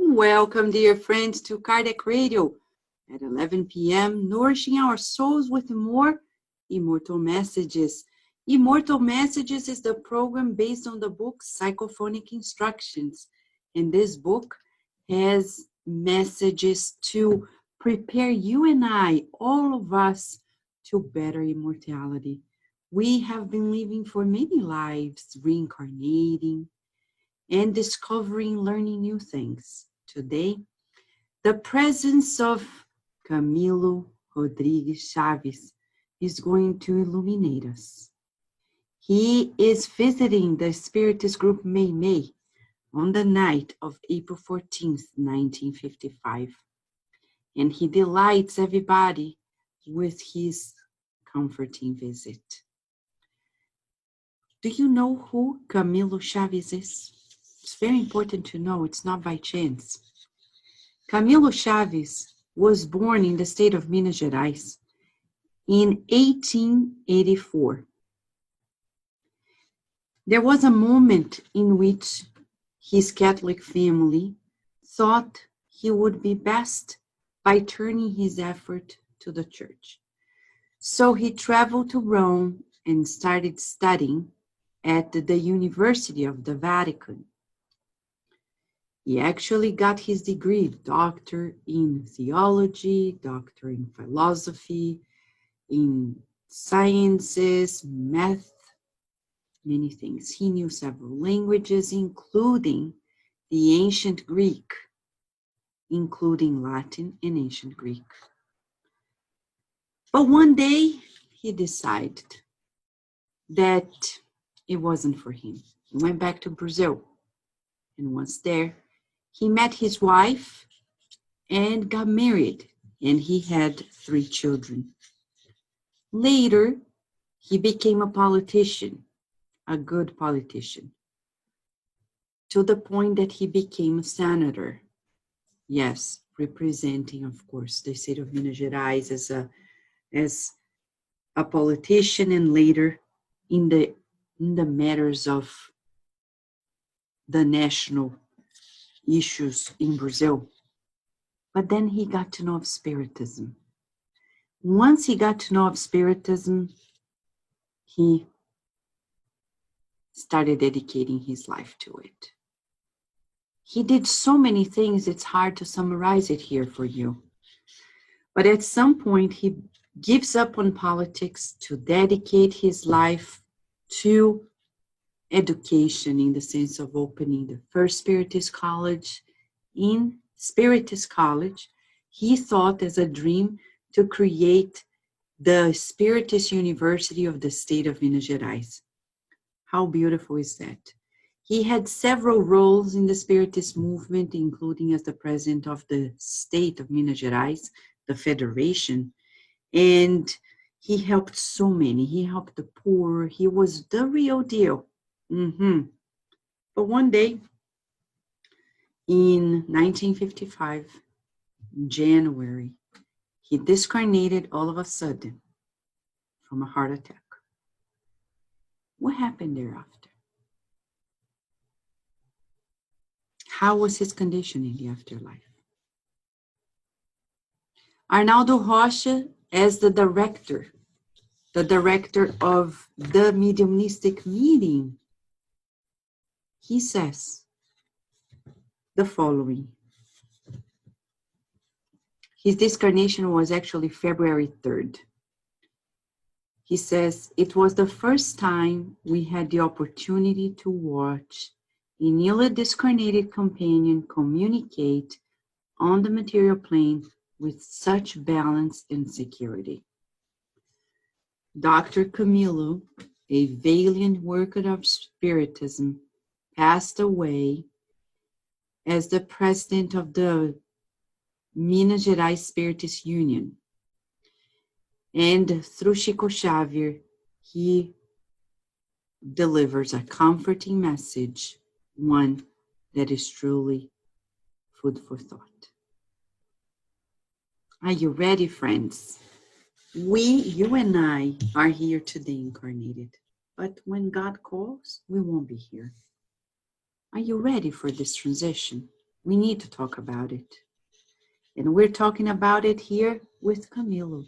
Welcome, dear friends, to Cardiac Radio at 11 p.m., nourishing our souls with more Immortal Messages. Immortal Messages is the program based on the book Psychophonic Instructions. And this book has messages to prepare you and I, all of us, to better immortality. We have been living for many lives, reincarnating, and discovering, learning new things. Today, the presence of Camilo Rodrigues Chaves is going to illuminate us. He is visiting the Spiritist group May May on the night of April 14th, 1955. And he delights everybody with his comforting visit. Do you know who Camilo Chaves is? It's very important to know, it's not by chance. Camilo Chaves was born in the state of Minas Gerais in 1884. There was a moment in which his Catholic family thought he would be best by turning his effort to the church. So he traveled to Rome and started studying at the University of the Vatican. He actually got his degree, doctor in theology, doctor in philosophy, in sciences, math, many things. He knew several languages, including the ancient Greek, including Latin and ancient Greek. But one day, he decided that it wasn't for him. He went back to Brazil, and once there, he met his wife and got married, and he had 3 children. Later, he became a politician, a good politician, to the point that he became a senator. Yes, representing, of course, the state of Minas Gerais as a politician, and later in the matters of the national issues in Brazil. But then he got to know of Spiritism. Once he got to know of Spiritism, he started dedicating his life to it. He did so many things, it's hard to summarize it here for you. But at some point, he gives up on politics to dedicate his life to education, in the sense of opening the first Spiritist college. In Spiritist college, he thought as a dream to create the Spiritist University of the state of Minas Gerais. How beautiful is that? He had several roles in the Spiritist movement, including as the president of the state of Minas Gerais, the federation, and he helped so many. He helped the poor. He was the real deal. But one day, in 1955, January, he discarnated all of a sudden from a heart attack. What happened thereafter? How was his condition in the afterlife? Arnaldo Rocha, as the director of the mediumistic meeting, he says the following. His discarnation was actually February 3rd. He says, it was the first time we had the opportunity to watch a newly discarnated companion communicate on the material plane with such balance and security. Dr. Camilo, a valiant worker of Spiritism, passed away as the president of the Minas Gerais Spiritist Union. And through Chico Xavier, he delivers a comforting message, one that is truly food for thought. Are you ready, friends? You and I are here today incarnated, but when God calls, we won't be here. Are you ready for this transition? We need to talk about it. And we're talking about it here with Camilo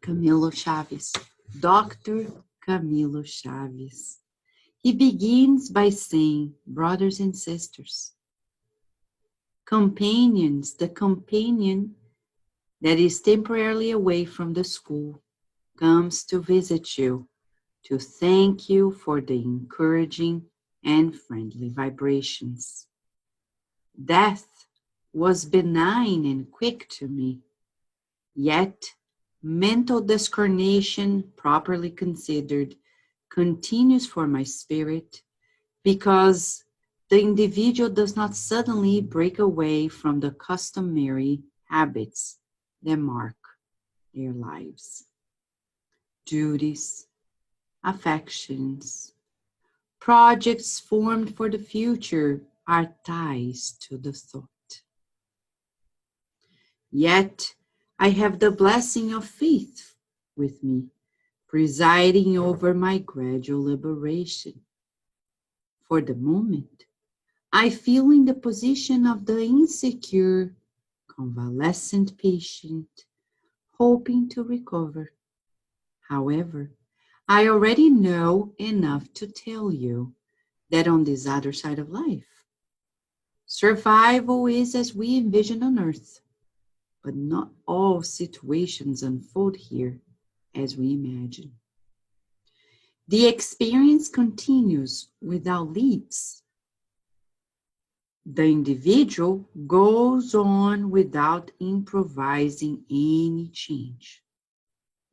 Chaves, Dr. Camilo Chaves. He begins by saying, brothers and sisters, companions, the companion that is temporarily away from the school comes to visit you, to thank you for the encouraging and friendly vibrations. Death was benign and quick to me, yet mental discarnation, properly considered, continues for my spirit because the individual does not suddenly break away from the customary habits that mark their lives. Duties, affections, projects formed for the future are ties to the thought. Yet I have the blessing of faith with me, presiding over my gradual liberation. For the moment, I feel in the position of the insecure, convalescent patient, hoping to recover. However, I already know enough to tell you that on this other side of life, survival is as we envision on earth, but not all situations unfold here as we imagine. The experience continues without leaps. The individual goes on without improvising any change.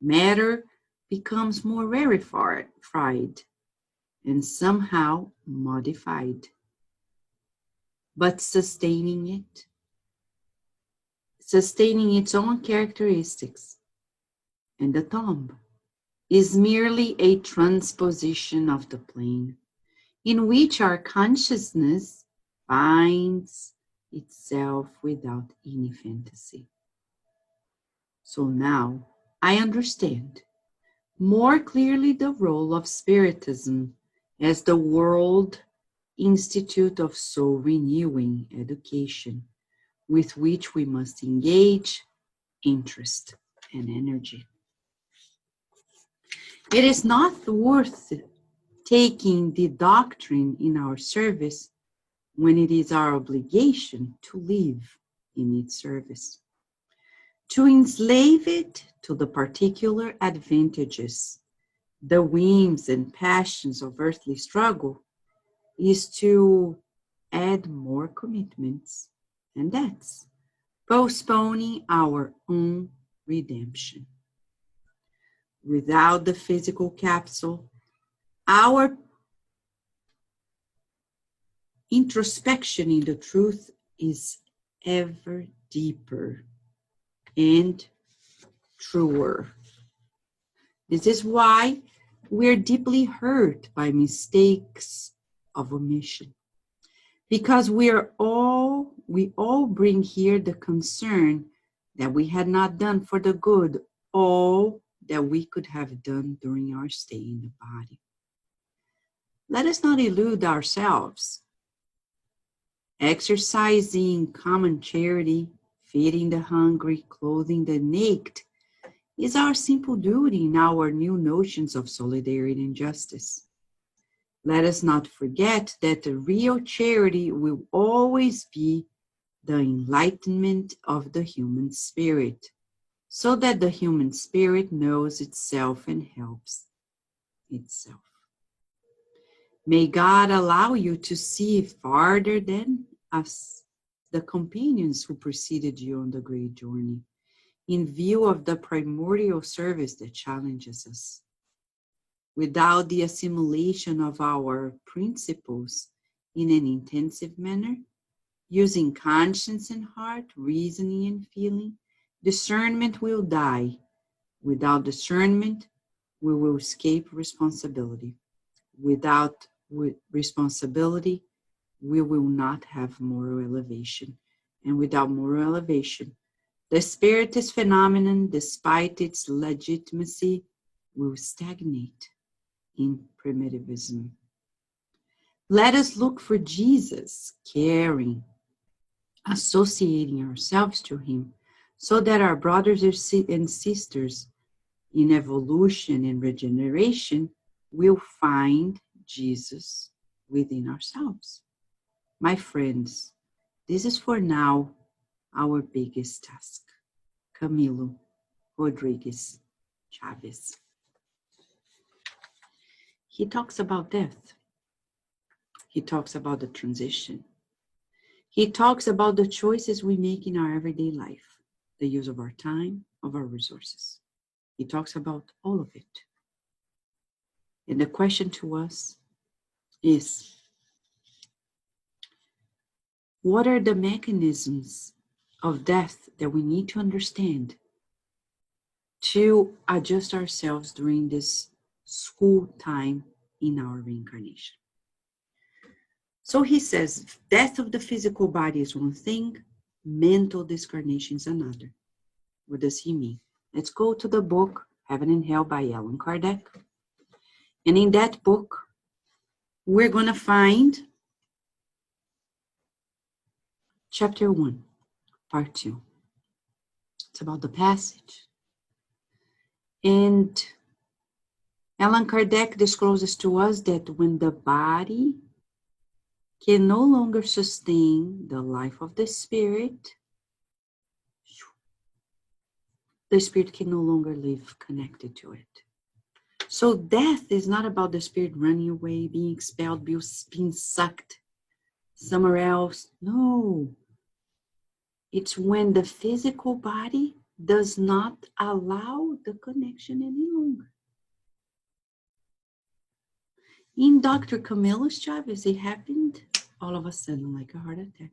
Matter becomes more rarefied and somehow modified, but sustaining its own characteristics. And the tomb is merely a transposition of the plane in which our consciousness finds itself without any fantasy. So now I understand more clearly the role of Spiritism as the World Institute of Soul Renewing Education, with which we must engage interest and energy. It is not worth taking the doctrine in our service when it is our obligation to live in its service. To enslave it to the particular advantages, the whims and passions of earthly struggle is to add more commitments and debts, postponing our own redemption. Without the physical capsule, our introspection in the truth is ever deeper and truer. This is why we're deeply hurt by mistakes of omission, because we all bring here the concern that we had not done for the good all that we could have done during our stay in the body. Let us not elude ourselves. Exercising common charity, feeding the hungry, clothing the naked, is our simple duty in our new notions of solidarity and justice. Let us not forget that the real charity will always be the enlightenment of the human spirit, so that the human spirit knows itself and helps itself. May God allow you to see farther than us, the companions who preceded you on the great journey, in view of the primordial service that challenges us. Without the assimilation of our principles in an intensive manner, using conscience and heart, reasoning and feeling, discernment will die. Without discernment, we will escape responsibility. Without responsibility, we will not have moral elevation. And without moral elevation, the spiritist phenomenon, despite its legitimacy, will stagnate in primitivism. Let us look for Jesus, caring, associating ourselves to him, so that our brothers and sisters in evolution and regeneration will find Jesus within ourselves. My friends, this is for now our biggest task. Camilo Rodrigues Chavez. He talks about death. He talks about the transition. He talks about the choices we make in our everyday life, the use of our time, of our resources. He talks about all of it. And the question to us is, what are the mechanisms of death that we need to understand to adjust ourselves during this school time in our reincarnation? So he says, death of the physical body is one thing, mental discarnation is another. What does he mean? Let's go to the book, Heaven and Hell by Allan Kardec. And in that book, we're going to find chapter 1, part 2. It's about the passage. And Allan Kardec discloses to us that when the body can no longer sustain the life of the spirit can no longer live connected to it. So death is not about the spirit running away, being expelled, being sucked somewhere else. No. It's when the physical body does not allow the connection any longer. In Dr. Camilo Chavez, it happened all of a sudden like a heart attack.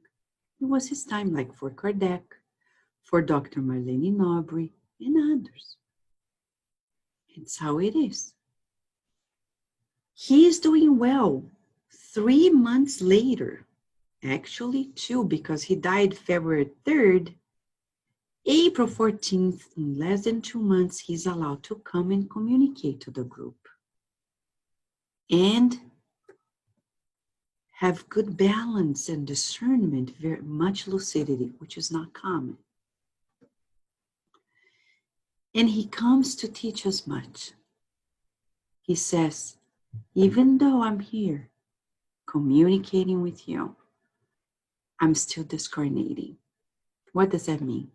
It was his time, like for Kardec, for Dr. Marlene Nobre, and others. It's how it is. He is doing well. 3 months later, actually 2, because he died February 3rd, April 14th, in less than 2 months, he's allowed to come and communicate to the group and have good balance and discernment, very much lucidity, which is not common. And he comes to teach us much. He says, even though I'm here communicating with you, I'm still discarnating. What does that mean?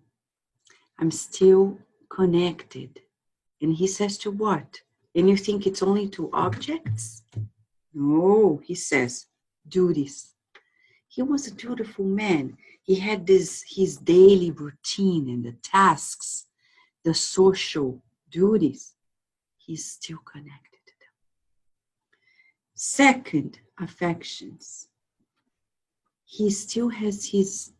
I'm still connected. And he says to what? And you think it's only to objects? No, he says, duties. He was a dutiful man. He had his daily routine and the tasks, the social duties. He's still connected to them. Second, affections. He still has his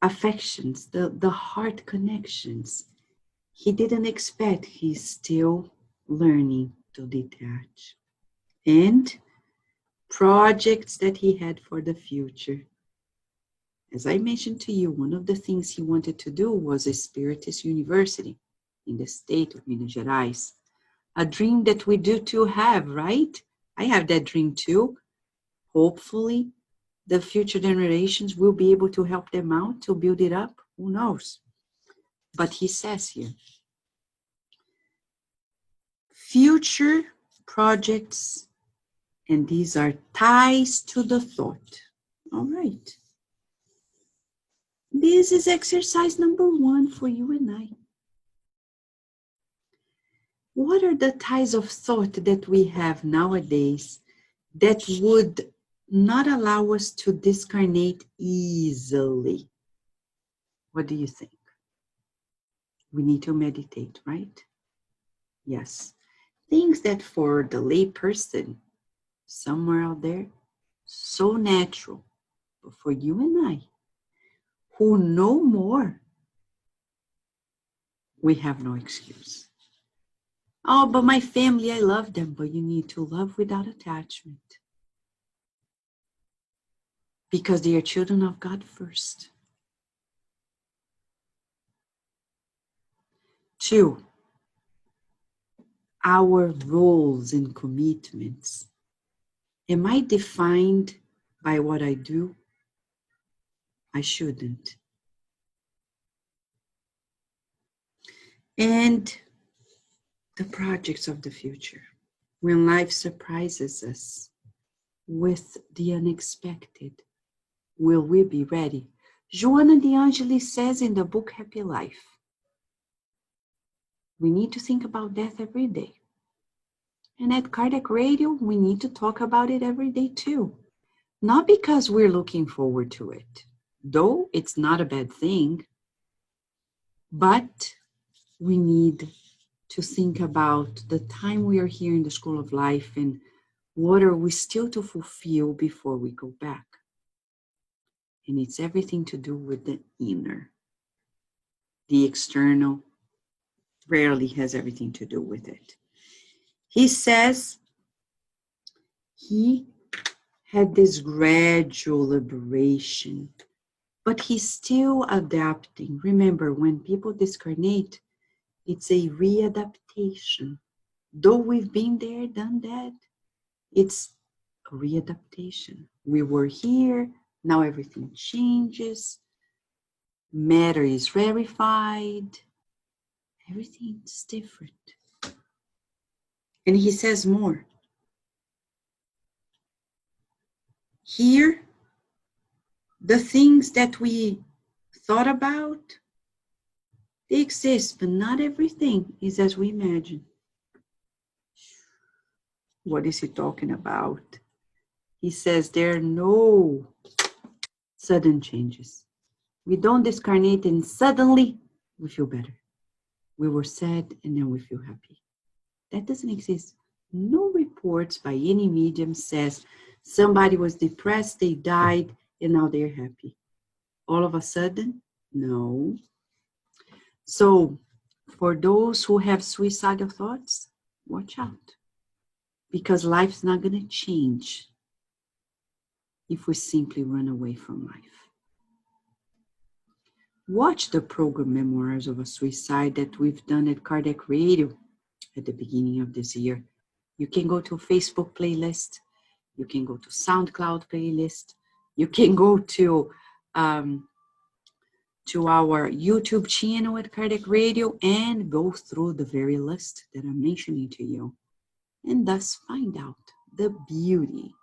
affections, the heart connections. He didn't expect. He's still learning to detach. And projects that he had for the future. As I mentioned to you, one of the things he wanted to do was a Spiritist university in the state of Minas Gerais. A dream that we do too have, right? I have that dream too. Hopefully, the future generations will be able to help them out to build it up. Who knows? But he says here, future projects, and these are ties to the thought. All right. This is exercise number 1 for you and I. What are the ties of thought that we have nowadays that would not allow us to discarnate easily? What do you think? We need to meditate, right? Yes. Things that for the lay person, somewhere out there, so natural. But for you and I, who know more, we have no excuse. Oh, but my family, I love them. But you need to love without attachment. Because they are children of God first. 2, our roles and commitments Am I defined by what I do? I shouldn't. And the projects of the future. When life surprises us with the unexpected, will we be ready? Joana de Angelis says in the book Happy Life, we need to think about death every day. And at Cardiac Radio, we need to talk about it every day too. Not because we're looking forward to it, though it's not a bad thing, but we need to think about the time we are here in the school of life and what are we still to fulfill before we go back. And it's everything to do with the inner. The external rarely has everything to do with it. He says he had this gradual liberation, but he's still adapting. Remember, when people discarnate, it's a readaptation. Though we've been there, done that, it's a readaptation. We were here, now everything changes. Matter is rarefied. Everything's different. And he says more. Here, the things that we thought about, they exist, but not everything is as we imagine. What is he talking about? He says there are no sudden changes. We don't discarnate and suddenly we feel better. We were sad and now we feel happy. That doesn't exist. No reports by any medium says somebody was depressed, they died, and now they're happy. All of a sudden, no. So, for those who have suicidal thoughts, watch out. Because life's not going to change if we simply run away from life. Watch the program Memoirs of a Suicide that we've done at Cardiac Radio at the beginning of this year. You can go to a Facebook playlist. You can go to SoundCloud playlist. You can go to our YouTube channel at Cardiac Radio and go through the very list that I'm mentioning to you. And thus find out the beauty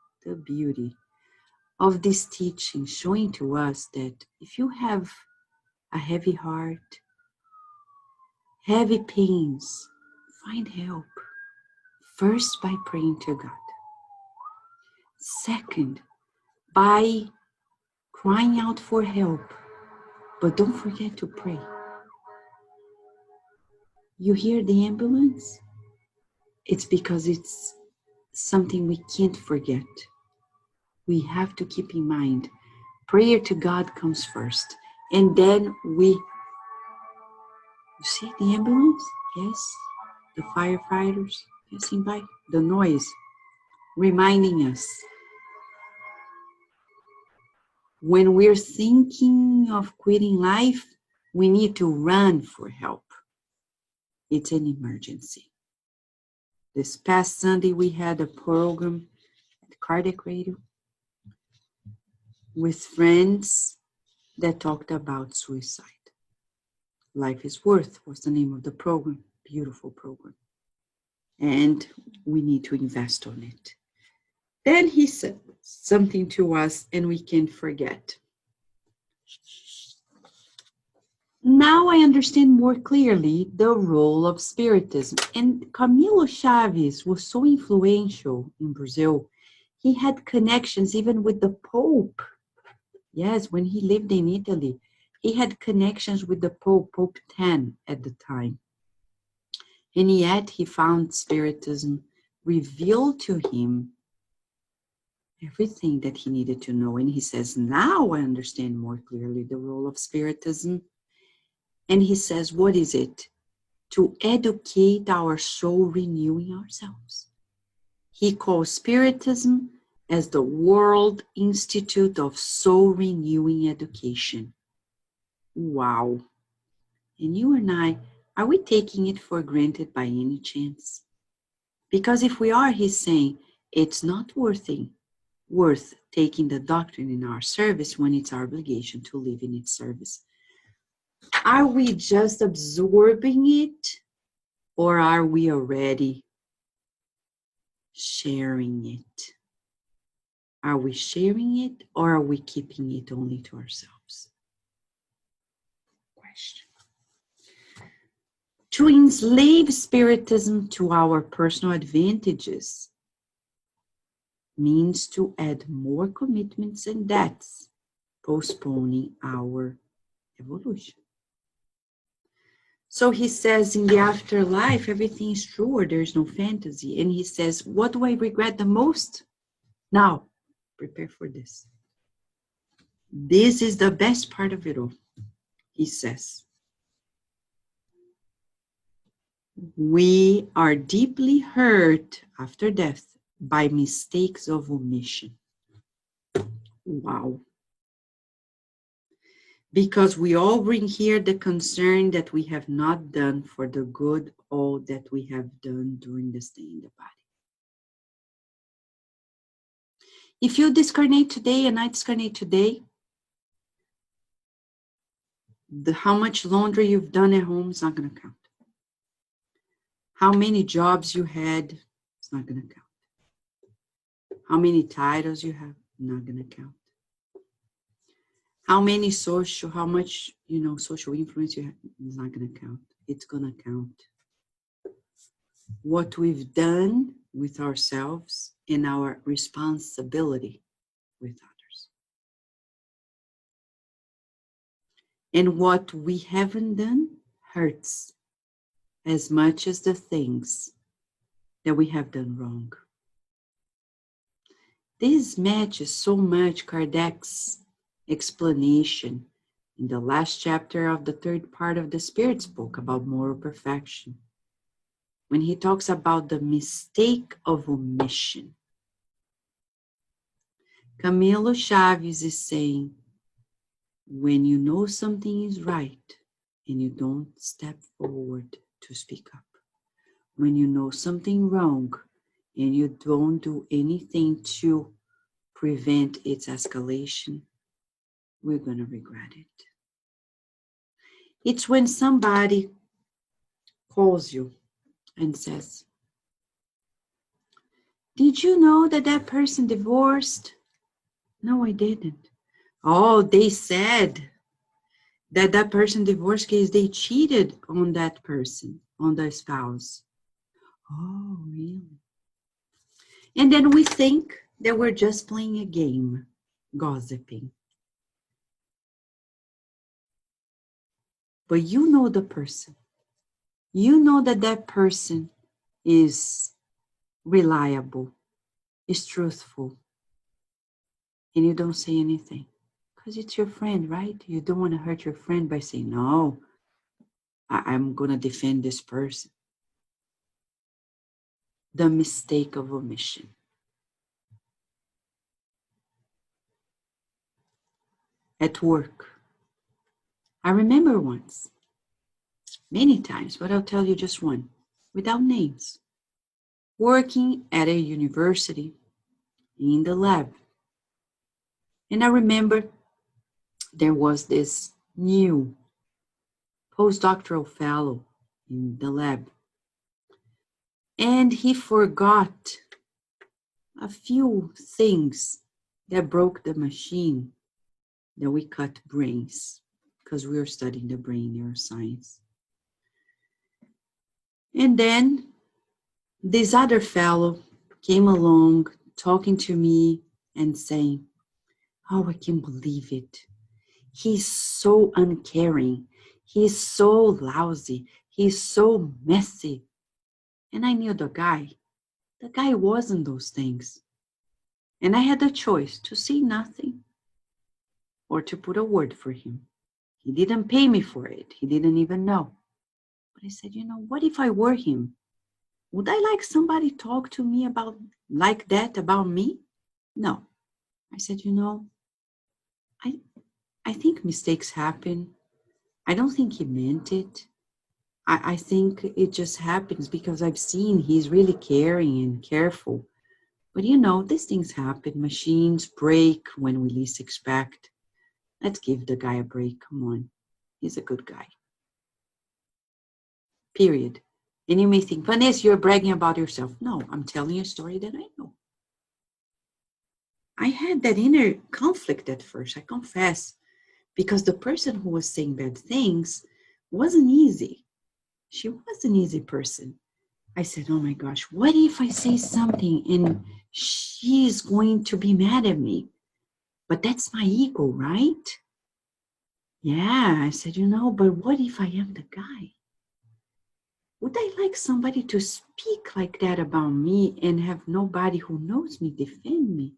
of this teaching, showing to us that if you have a heavy heart, heavy pains, find help. First, by praying to God. Second, by crying out for help. But don't forget to pray. You hear the ambulance? It's because it's something we can't forget. We have to keep in mind, prayer to God comes first. And then you see the ambulance? Yes. The firefighters passing by. The noise reminding us. When we're thinking of quitting life, we need to run for help. It's an emergency. This past Sunday, we had a program at Cardiac Radio with friends that talked about suicide. Life is Worth was the name of the program. Beautiful program. And we need to invest on it. Then he said something to us and we can't forget. Now I understand more clearly the role of Spiritism. And Camilo Chaves was so influential in Brazil. He had connections even with the Pope. Yes, when he lived in Italy, he had connections with the Pope, Pope X at the time. And yet he found Spiritism revealed to him everything that he needed to know. And he says, now I understand more clearly the role of Spiritism. And he says, what is it? To educate our soul, renewing ourselves. He calls Spiritism as the World Institute of Soul Renewing Education. Wow. And you and I, are we taking it for granted by any chance? Because if we are, he's saying, it's not worth it worth taking the doctrine in our service when it's our obligation to live in its service? Are we just absorbing it, or are we already sharing it? Are we sharing it, or are we keeping it only to ourselves? Question. To enslave Spiritism to our personal advantages means to add more commitments and debts, postponing our evolution. So he says in the afterlife, everything is true, or there's no fantasy. And he says, what do I regret the most? Now, prepare for this. This is the best part of it all. He says, we are deeply hurt after death by mistakes of omission. Wow. Because we all bring here the concern that we have not done for the good all that we have done during the stay in the body. If you discarnate today and I discarnate today, how much laundry you've done at home is not going to count. How many jobs you had, it's not going to count. How many titles you have, not going to count. How many how much, social influence you have, it's not going to count. It's going to count what we've done with ourselves and our responsibility with others. And what we haven't done hurts as much as the things that we have done wrong. This matches so much Kardec's explanation in the last chapter of the third part of the Spirit's book about moral perfection, when he talks about the mistake of omission. Camilo Chaves is saying, when you know something is right and you don't step forward to speak up, when you know something wrong and you don't do anything to prevent its escalation, we're going to regret it. It's when somebody calls you and says, did you know that that person divorced? No, I didn't. Oh, they said that that person divorced because they cheated on that person, on their spouse. Oh, really? And then we think that we're just playing a game, gossiping. But you know the person. You know that that person is reliable, is truthful, and you don't say anything. Because it's your friend, right? You don't want to hurt your friend by saying, no, I'm going to defend this person. The mistake of omission. At work. I remember once, many times, but I'll tell you just one, without names. Working at a university in the lab. And I remember there was this new postdoctoral fellow in the lab. And he forgot a few things that broke the machine that we cut brains, because we were studying the brain neuroscience. And then this other fellow came along talking to me and saying, oh, I can't believe it. He's so uncaring. He's so lousy. He's so messy. And I knew the guy. The guy wasn't those things. And I had the choice to say nothing or to put a word for him. He didn't pay me for it. He didn't even know. But I said, what if I were him? Would I like somebody talk to me like that about me? No. I said, I think mistakes happen. I don't think he meant it. I think it just happens because I've seen he's really caring and careful. But you know, these things happen. Machines break when we least expect. Let's give the guy a break. Come on. He's a good guy. Period. And you may think, Vanessa, you're bragging about yourself. No, I'm telling you a story that I know. I had that inner conflict at first, I confess, because the person who was saying bad things wasn't easy. She was an easy person. I said, oh my gosh, what if I say something and she's going to be mad at me? But that's my ego, right? Yeah, I said, but what if I am the guy? Would I like somebody to speak like that about me and have nobody who knows me defend me?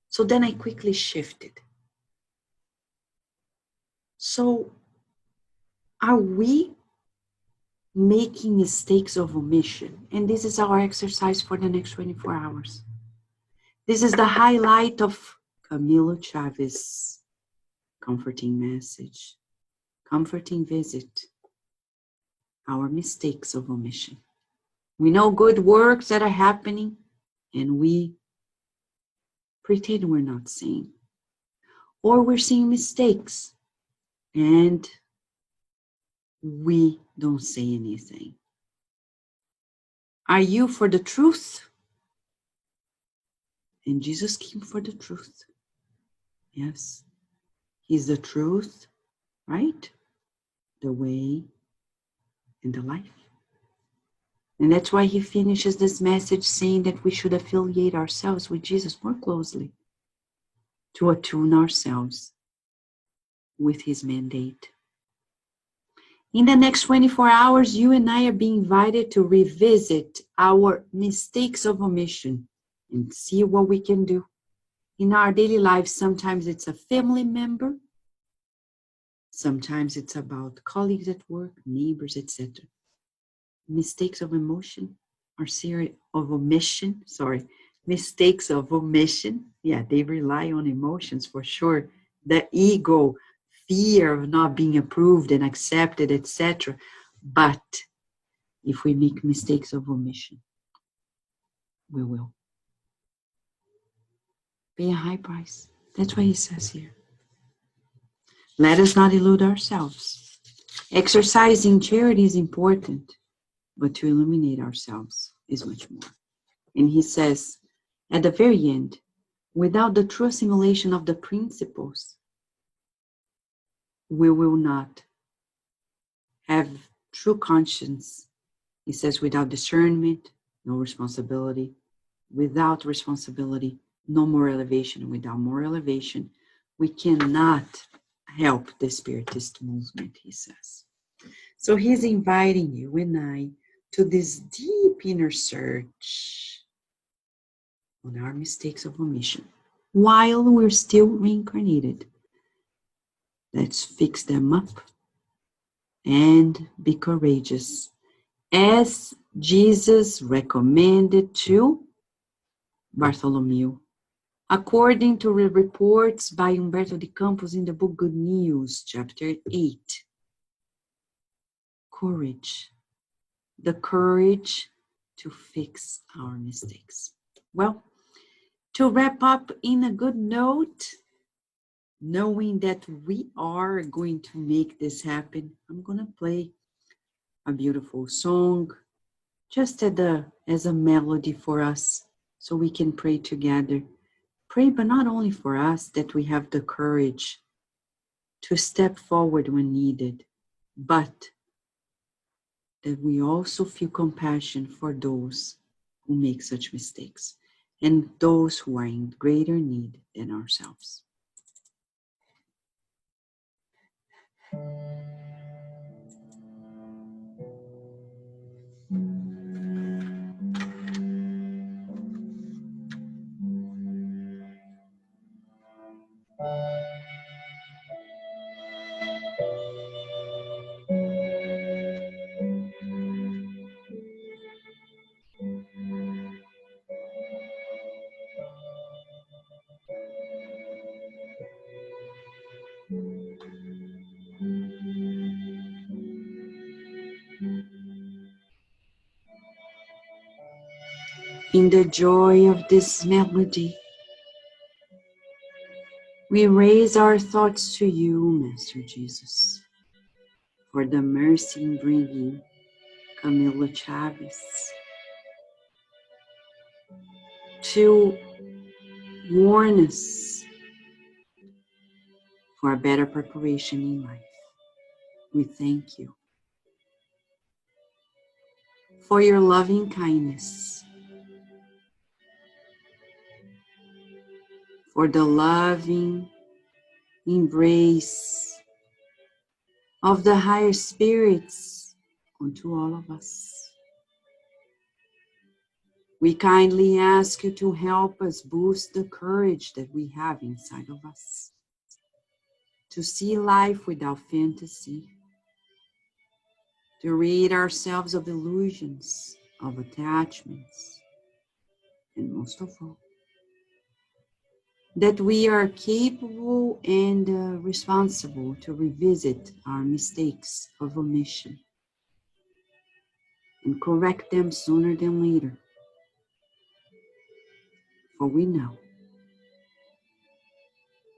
So then I quickly shifted. So are we making mistakes of omission? And this is our exercise for the next 24 hours. This is the highlight of Camilo Chaves' comforting message, comforting visit, our mistakes of omission. We know good works that are happening and we pretend we're not seeing. Or we're seeing mistakes and we don't say anything. Are you for the truth? And Jesus came for the truth. Yes, he's the truth, right? The way and the life. And that's why he finishes this message saying that we should affiliate ourselves with Jesus more closely to attune ourselves with his mandate. In the next 24 hours, you and I are being invited to revisit our mistakes of omission and see what we can do. In our daily lives, sometimes it's a family member, sometimes it's about colleagues at work, neighbors, etc. Mistakes of emotion or mistakes of omission. Yeah, they rely on emotions for sure. The ego, fear of not being approved and accepted, etc. But if we make mistakes of omission, we will pay a high price. That's what he says here. Let us not elude ourselves. Exercising charity is important, but to illuminate ourselves is much more. And he says, at the very end, without the true assimilation of the principles, we will not have true conscience. He says, without discernment, no responsibility. Without responsibility, no more elevation. And without more elevation, we cannot help the Spiritist movement, he says. So he's inviting you and I to this deep inner search on our mistakes of omission while we're still reincarnated. Let's fix them up and be courageous, as Jesus recommended to Bartholomew, according to the reports by Humberto de Campos in the book Good News, chapter 8. Courage, the courage to fix our mistakes. Well, to wrap up in a good note, knowing that we are going to make this happen, I'm going to play a beautiful song just as a melody for us so we can pray together. Pray, but not only for us, that we have the courage to step forward when needed, but that we also feel compassion for those who make such mistakes and those who are in greater need than ourselves. In the joy of this melody, we raise our thoughts to you, Master Jesus, for the mercy in bringing Camilo Chaves to warn us for a better preparation in life. We thank you for your loving kindness, for the loving embrace of the higher spirits unto all of us. We kindly ask you to help us boost the courage that we have inside of us, to see life without fantasy, to rid ourselves of illusions, of attachments, and most of all, that we are capable and responsible to revisit our mistakes of omission and correct them sooner than later. For we know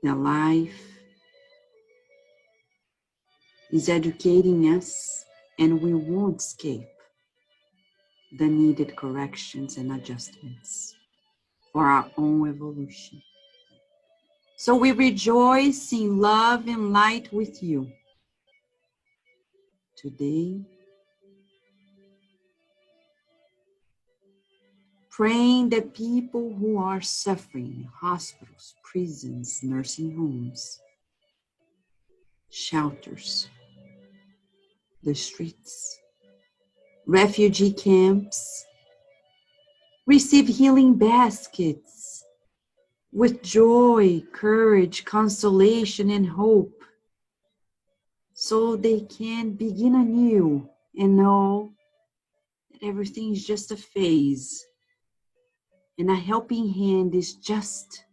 that life is educating us and we won't escape the needed corrections and adjustments for our own evolution. So we rejoice in love and light with you. Today, praying that people who are suffering in hospitals, prisons, nursing homes, shelters, the streets, refugee camps, receive healing baskets with joy, courage, consolation, and hope, so they can begin anew and know that everything is just a phase and a helping hand is just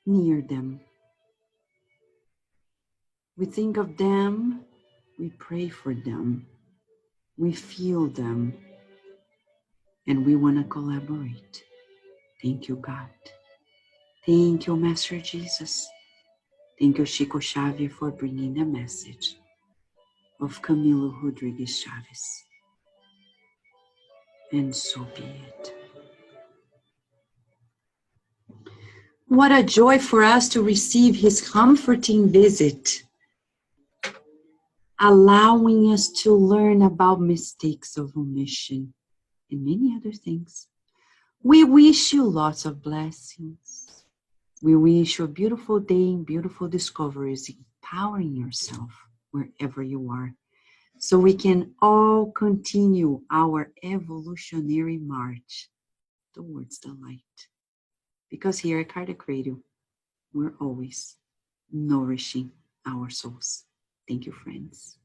near them. We think of them, we pray for them, we feel them, and we want to collaborate. Thank you, God. Thank you, Master Jesus. Thank you, Chico Xavier, for bringing the message of Camilo Rodrigues Chaves. And so be it. What a joy for us to receive his comforting visit, allowing us to learn about mistakes of omission and many other things. We wish you lots of blessings. We wish you a beautiful day and beautiful discoveries, empowering yourself wherever you are, so we can all continue our evolutionary march towards the light. Because here at Kardec Radio, we're always nourishing our souls. Thank you, friends.